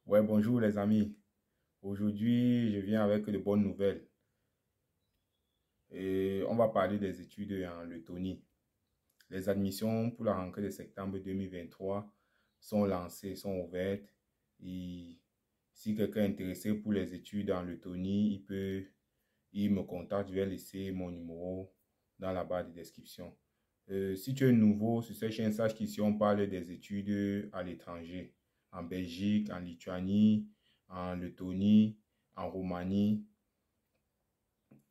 Ouais, bonjour les amis. Aujourd'hui, je viens avec de bonnes nouvelles. Et on va parler des études en Lettonie. Les admissions pour la rentrée de septembre 2023 sont lancées, sont ouvertes. Et si quelqu'un est intéressé pour les études en Lettonie, il me contacte. Je vais laisser mon numéro dans la barre de description. Si tu es nouveau sur cette chaîne, sache qu'ici on parle des études à l'étranger, en Belgique, en Lituanie, en Lettonie, en Roumanie.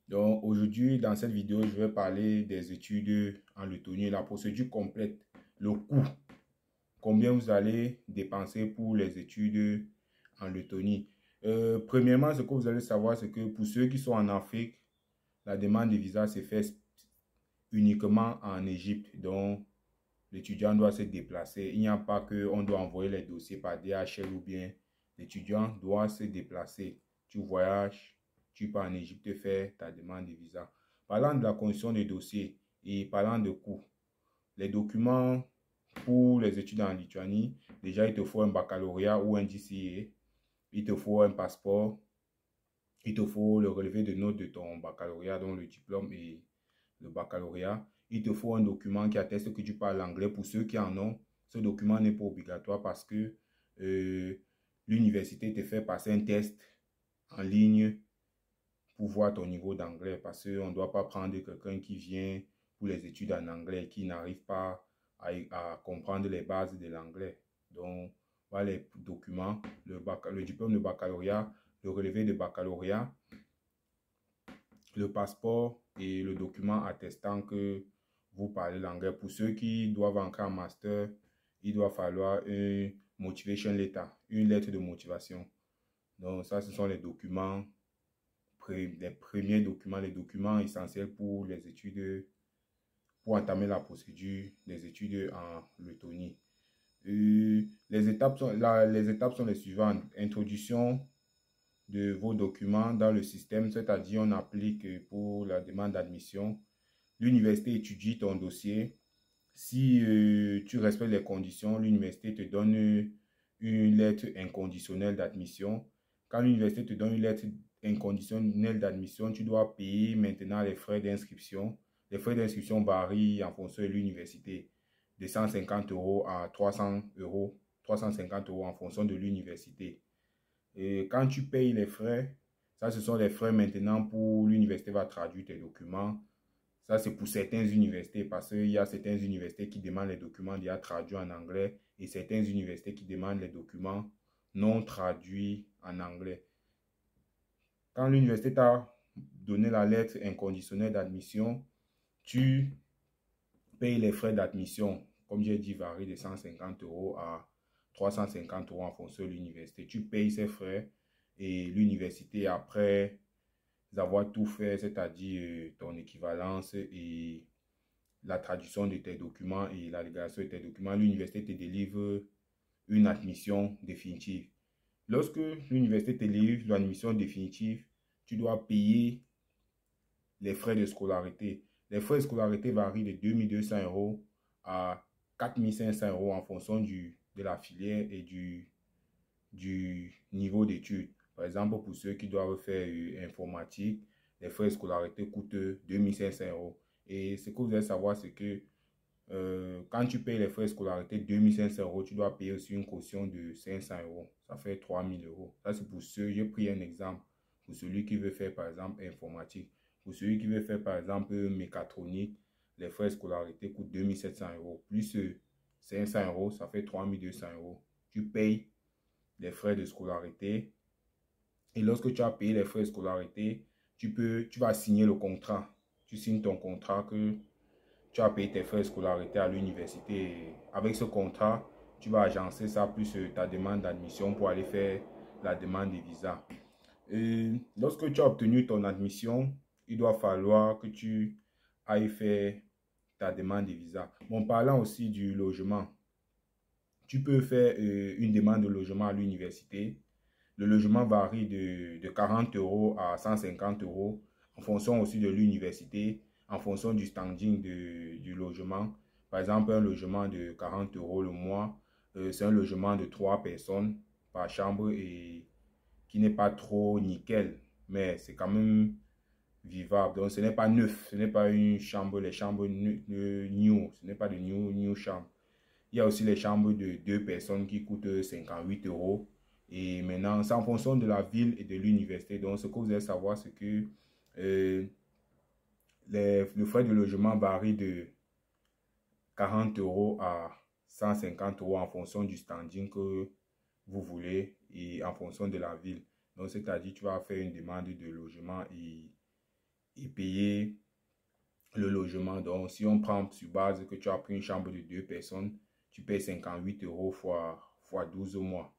Donc aujourd'hui, dans cette vidéo, je vais parler des études en Lettonie, la procédure complète, le coût, combien vous allez dépenser pour les études en Lettonie. Premièrement, ce que vous allez savoir, c'est que pour ceux qui sont en Afrique, la demande de visa se fait uniquement en Égypte. Donc, l'étudiant doit se déplacer. Il n'y a pas qu'on doit envoyer les dossiers par DHL ou bien l'étudiant doit se déplacer. Tu voyages, tu pars en Égypte faire ta demande de visa. Parlant de la condition des dossiers et parlant de coûts, les documents pour les études en Lituanie, déjà il te faut un baccalauréat ou un GCA, il te faut un passeport, il te faut le relevé de notes de ton baccalauréat, donc le diplôme et le baccalauréat. Il te faut un document qui atteste que tu parles anglais. Pour ceux qui en ont, ce document n'est pas obligatoire parce que l'université te fait passer un test en ligne pour voir ton niveau d'anglais. Parce qu'on ne doit pas prendre quelqu'un qui vient pour les études en anglais et qui n'arrive pas à comprendre les bases de l'anglais. Donc, voilà les documents, le diplôme de baccalauréat, le relevé de baccalauréat, le passeport et le document attestant que vous parlez l'anglais. Pour ceux qui doivent entrer en master, il doit falloir une motivation letter, une lettre de motivation. Donc ça, ce sont les documents, les premiers documents, les documents essentiels pour les études, pour entamer la procédure des études en Lettonie. Les étapes sont les suivantes. Introduction de vos documents dans le système, c'est-à-dire on applique pour la demande d'admission. L'université étudie ton dossier. Si tu respectes les conditions, l'université te donne une lettre inconditionnelle d'admission. Quand l'université te donne une lettre inconditionnelle d'admission, tu dois payer maintenant les frais d'inscription. Les frais d'inscription varient en fonction de l'université, de 150 € à 300 €, 350 € en fonction de l'université. Et quand tu payes les frais, ça ce sont les frais maintenant pour l'université va traduire tes documents. Ça c'est pour certaines universités parce qu'il y a certaines universités qui demandent les documents déjà traduits en anglais et certaines universités qui demandent les documents non traduits en anglais. Quand l'université t'a donné la lettre inconditionnelle d'admission, tu payes les frais d'admission. Comme j'ai dit, varie de 150 € à 350 € en fonction de l'université. Tu payes ces frais et l'université, après avoir tout fait, c'est-à-dire ton équivalence et la traduction de tes documents et la légalisation de tes documents, l'université te délivre une admission définitive. Lorsque l'université te délivre l'admission définitive, tu dois payer les frais de scolarité. Les frais de scolarité varient de 2200 € à 4500 € en fonction de la filière et du niveau d'études. Par exemple, pour ceux qui doivent faire informatique, les frais de scolarité coûtent 2500 €. Et ce que vous devez savoir, c'est que quand tu payes les frais de scolarité 2500 €, tu dois payer aussi une caution de 500 €. Ça fait 3000 €. Ça, c'est pour ceux, j'ai pris un exemple, pour celui qui veut faire par exemple informatique. Pour celui qui veut faire par exemple mécatronique, les frais de scolarité coûtent 2700 €. Plus 500 €, ça fait 3200 €. Tu payes les frais de scolarité. Et lorsque tu as payé les frais de scolarité, tu vas signer le contrat. Tu signes ton contrat que tu as payé tes frais de scolarité à l'université. Avec ce contrat, tu vas agencer ça plus ta demande d'admission pour aller faire la demande de visa. Et lorsque tu as obtenu ton admission, il doit falloir que tu ailles faire ta demande de visa. Bon, parlant aussi du logement, tu peux faire une demande de logement à l'université. Le logement varie de 40 € à 150 € en fonction aussi de l'université, en fonction du standing du logement. Par exemple, un logement de 40 € le mois, c'est un logement de 3 personnes. par chambre et qui n'est pas trop nickel, mais c'est quand même vivable. Donc ce n'est pas neuf, ce n'est pas une chambre, les chambres new, ce n'est pas de new chambre. Il y a aussi les chambres de 2 personnes qui coûtent 58 euros. Et maintenant, c'est en fonction de la ville et de l'université. Donc, ce que vous allez savoir, c'est que euh, le frais de logement varie de 40 euros à 150 euros en fonction du standing que vous voulez et en fonction de la ville. Donc, c'est-à-dire, tu vas faire une demande de logement et payer le logement. Donc, si on prend sur base que tu as pris une chambre de 2 personnes, tu payes 58 euros fois 12 mois.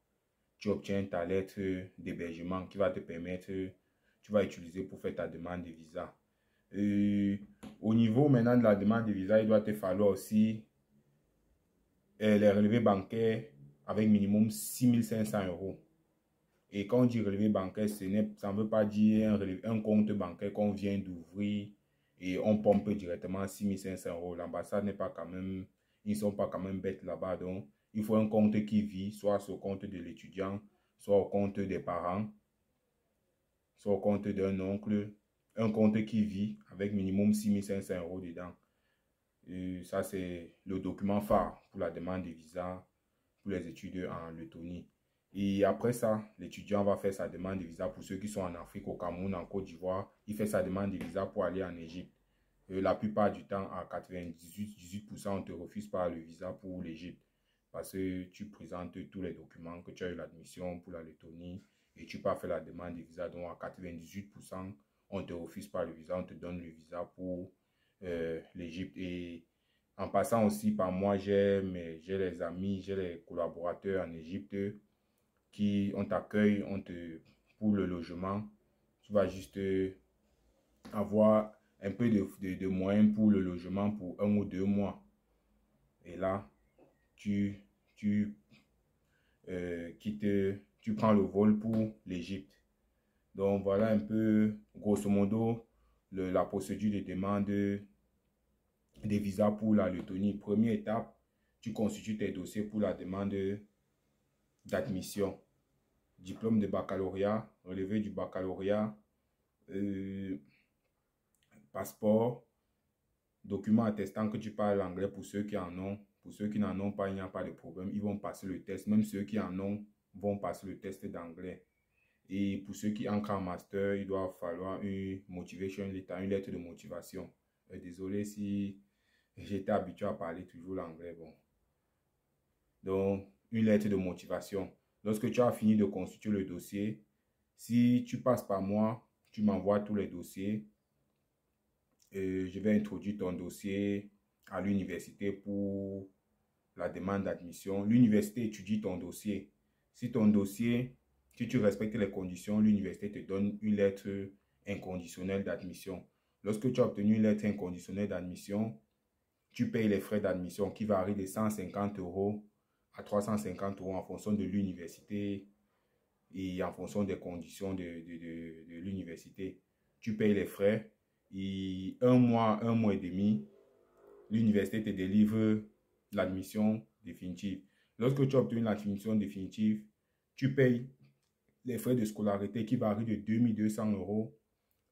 Tu obtiens ta lettre d'hébergement qui va te permettre, tu vas utiliser pour faire ta demande de visa. Au niveau maintenant de la demande de visa, il doit te falloir aussi les relevés bancaires avec minimum 6500 euros. Et quand on dit relevé bancaire, ça ne veut pas dire un compte bancaire qu'on vient d'ouvrir et on pompe directement 6500 euros. L'ambassade n'est pas quand même, ils ne sont pas quand même bêtes là-bas. Donc, il faut un compte qui vit, soit sur le compte de l'étudiant, soit au compte des parents, soit au compte d'un oncle. Un compte qui vit avec minimum 6500 euros dedans. Et ça, c'est le document phare pour la demande de visa pour les études en Lettonie. Et après ça, l'étudiant va faire sa demande de visa pour ceux qui sont en Afrique, au Cameroun, en Côte d'Ivoire. Il fait sa demande de visa pour aller en Égypte. La plupart du temps, à 98%, on te refuse pas le visa pour l'Égypte. Parce que tu présentes tous les documents, que tu as eu l'admission pour la Lettonie et tu peux faire la demande de visa. Donc à 98%, on ne te refuse pas le visa, on te donne le visa pour l'Égypte. Et en passant aussi par moi, j'ai les amis, j'ai les collaborateurs en Égypte qui on t'accueille, pour le logement. Tu vas juste avoir un peu de moyens pour le logement pour 1 ou 2 mois. Et là, tu prends le vol pour l'Égypte. Donc voilà un peu, grosso modo, la procédure de demande des visas pour la Lettonie. Première étape, tu constitues tes dossiers pour la demande d'admission. Diplôme de baccalauréat, relevé du baccalauréat, passeport, document attestant que tu parles anglais pour ceux qui en ont. Pour ceux qui n'en ont pas, il n'y a pas de problème. Ils vont passer le test. Même ceux qui en ont vont passer le test d'anglais. Et pour ceux qui entrent en master, il doit falloir une motivation letter, une lettre de motivation. Désolé si j'étais habitué à parler toujours l'anglais. Bon. Donc, une lettre de motivation. Lorsque tu as fini de constituer le dossier, si tu passes par moi, tu m'envoies tous les dossiers. Je vais introduire ton dossier à l'université pour la demande d'admission. L'université étudie ton dossier. Si ton dossier, si tu respectes les conditions, l'université te donne une lettre inconditionnelle d'admission. Lorsque tu as obtenu une lettre inconditionnelle d'admission, tu payes les frais d'admission qui varient de 150 euros à 350 euros en fonction de l'université et en fonction des conditions de l'université. Tu payes les frais et un mois et demi, l'université te délivre l'admission définitive. Lorsque tu as obtenu l'admission définitive, tu payes les frais de scolarité qui varient de 2200 euros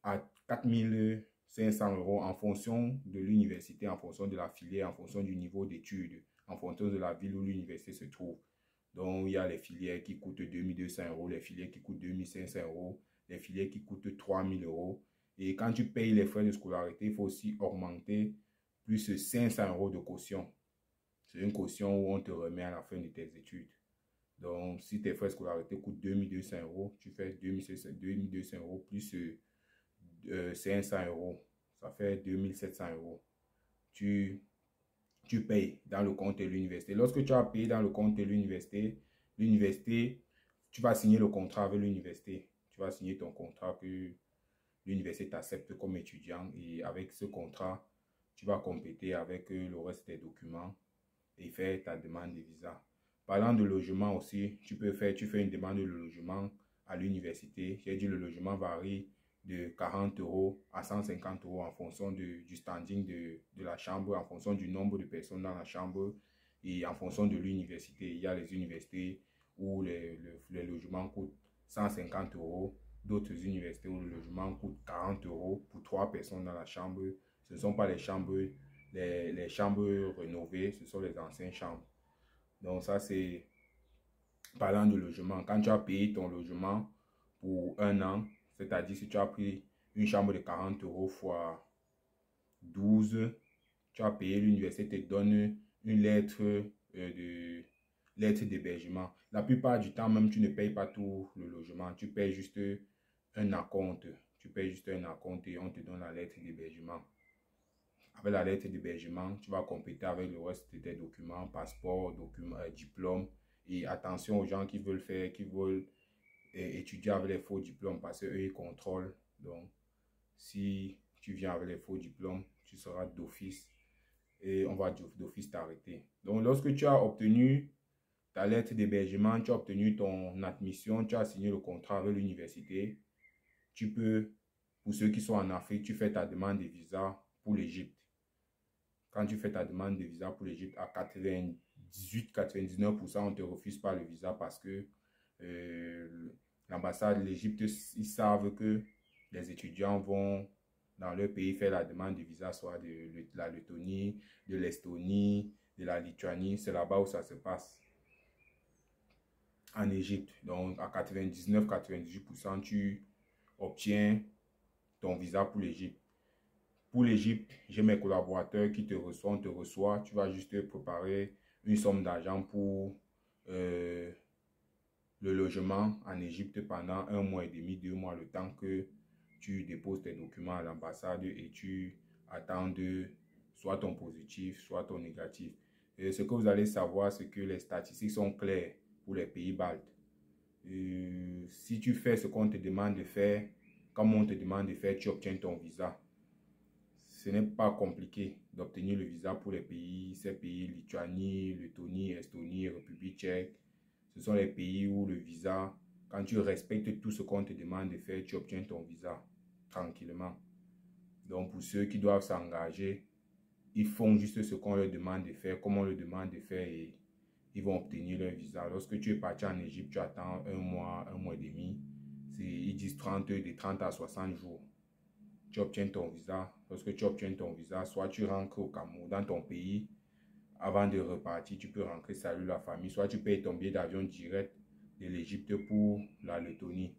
à 4500 euros en fonction de l'université, en fonction de la filière, en fonction du niveau d'études, en fonction de la ville où l'université se trouve. Donc, il y a les filières qui coûtent 2200 euros, les filières qui coûtent 2500 euros, les filières qui coûtent 3000 euros. Et quand tu payes les frais de scolarité, il faut aussi augmenter plus 500 euros de caution. C'est une caution où on te remet à la fin de tes études. Donc, si tes frais de scolarité coûtent 2200 euros, tu fais 2200 euros plus 500 euros. Ça fait 2700 euros. Tu payes dans le compte de l'université. Lorsque tu as payé dans le compte de l'université, tu vas signer le contrat avec l'université. Tu vas signer ton contrat que l'université t'accepte comme étudiant et avec ce contrat, tu vas compléter avec le reste des documents et faire ta demande de visa. Parlant de logement aussi, tu fais une demande de logement à l'université. J'ai dit le logement varie de 40 euros à 150 euros en fonction du standing de la chambre, en fonction du nombre de personnes dans la chambre et en fonction de l'université. Il y a les universités où les logements coûtent 150 euros, d'autres universités où le logement coûte 40 euros pour 3 personnes dans la chambre. Ce ne sont pas les chambres, les chambres rénovées, ce sont les anciennes chambres. Donc ça c'est parlant de logement. Quand tu as payé ton logement pour un an, c'est-à-dire si tu as pris une chambre de 40 euros fois 12, tu as payé, l'université te donne une lettre d'hébergement. La plupart du temps, même, tu ne payes pas tout le logement. Tu payes juste un acompte. Tu payes juste un acompte et on te donne la lettre d'hébergement. Avec la lettre d'hébergement, tu vas compléter avec le reste de tes documents, passeport, diplôme. Et attention aux gens qui veulent étudier avec les faux diplômes parce qu'eux, ils contrôlent. Donc, si tu viens avec les faux diplômes, tu seras d'office et on va d'office t'arrêter. Donc, lorsque tu as obtenu ta lettre d'hébergement, tu as obtenu ton admission, tu as signé le contrat avec l'université, tu peux, pour ceux qui sont en Afrique, tu fais ta demande de visa pour l'Égypte. Quand tu fais ta demande de visa pour l'Égypte, à 98-99%, on ne te refuse pas le visa parce que l'ambassade de l'Égypte, ils savent que les étudiants vont dans leur pays faire la demande de visa, soit de la Lettonie, de l'Estonie, de la Lituanie. C'est là-bas où ça se passe, en Égypte. Donc, à 99-98%, tu obtiens ton visa pour l'Égypte. Pour l'Égypte, j'ai mes collaborateurs qui te reçoivent, on te reçoit. Tu vas juste préparer une somme d'argent pour le logement en Égypte pendant 1 mois et demi, 2 mois, le temps que tu déposes tes documents à l'ambassade et tu attends de soit ton positif, soit ton négatif. Et ce que vous allez savoir, c'est que les statistiques sont claires pour les pays baltes. Si tu fais ce qu'on te demande de faire, comme on te demande de faire, tu obtiens ton visa. Ce n'est pas compliqué d'obtenir le visa pour les pays, ces pays, Lituanie, Lettonie, Estonie, République tchèque. Ce sont les pays où le visa, quand tu respectes tout ce qu'on te demande de faire, tu obtiens ton visa tranquillement. Donc pour ceux qui doivent s'engager, ils font juste ce qu'on leur demande de faire, comme on leur demande de faire et ils vont obtenir leur visa. Lorsque tu es parti en Égypte, tu attends 1 mois, 1 mois et demi. Ils disent de 30 à 60 jours. Tu obtiens ton visa. Lorsque tu obtiens ton visa, soit tu rentres au Cameroun, dans ton pays, avant de repartir, tu peux rentrer saluer la famille, soit tu payes ton billet d'avion direct de l'Égypte pour la Lettonie.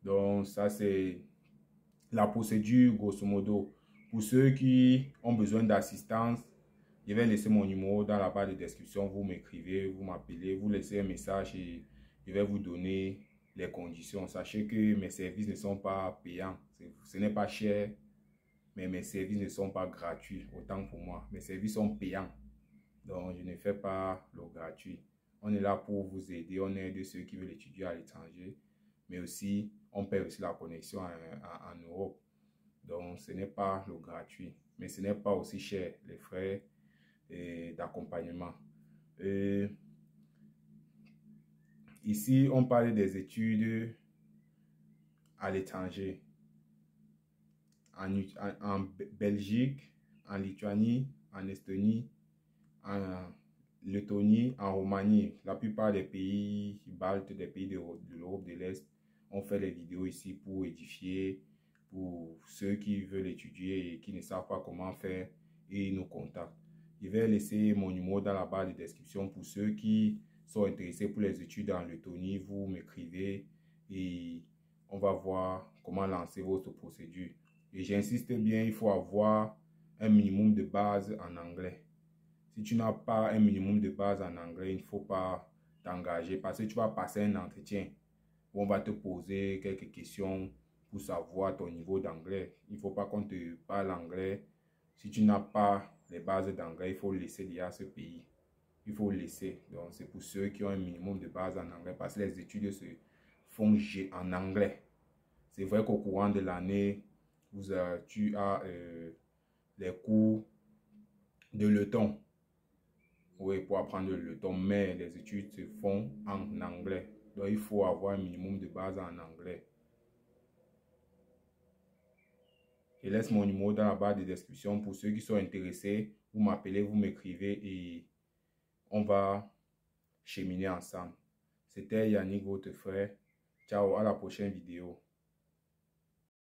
Donc ça c'est la procédure grosso modo. Pour ceux qui ont besoin d'assistance, je vais laisser mon numéro dans la barre de description. Vous m'écrivez, vous m'appelez, vous laissez un message et je vais vous donner les conditions. Sachez que mes services ne sont pas payants. Ce n'est pas cher, mais mes services ne sont pas gratuits. Autant pour moi, mes services sont payants. Donc, je ne fais pas le gratuit. On est là pour vous aider. On aide ceux qui veulent étudier à l'étranger. Mais aussi, on paie aussi la connexion en Europe. Donc, ce n'est pas le gratuit. Mais ce n'est pas aussi cher, les frais d'accompagnement. Ici, on parle des études à l'étranger. En Belgique, en Lituanie, en Estonie, en Lettonie, en Roumanie. La plupart des pays baltes, des pays de l'Europe de l'Est, ont fait les vidéos ici pour édifier, pour ceux qui veulent étudier et qui ne savent pas comment faire, et ils nous contactent. Je vais laisser mon numéro dans la barre de description pour ceux qui sont intéressés pour les études en Lettonie. Vous m'écrivez et on va voir comment lancer votre procédure. Et j'insiste bien, il faut avoir un minimum de base en anglais. Si tu n'as pas un minimum de base en anglais, il ne faut pas t'engager parce que tu vas passer un entretien où on va te poser quelques questions pour savoir ton niveau d'anglais. Il ne faut pas qu'on te parle anglais. Si tu n'as pas les bases d'anglais, il faut laisser déjà ce pays. Il faut laisser. Donc, c'est pour ceux qui ont un minimum de base en anglais parce que les études se font en anglais. C'est vrai qu'au courant de l'année, tu as les cours de letton. Oui, pour apprendre le letton, mais les études se font en anglais. Donc, il faut avoir un minimum de base en anglais. Je laisse mon numéro dans la barre de description pour ceux qui sont intéressés. Vous m'appelez, vous m'écrivez et on va cheminer ensemble. C'était Yannick, votre frère. Ciao, à la prochaine vidéo.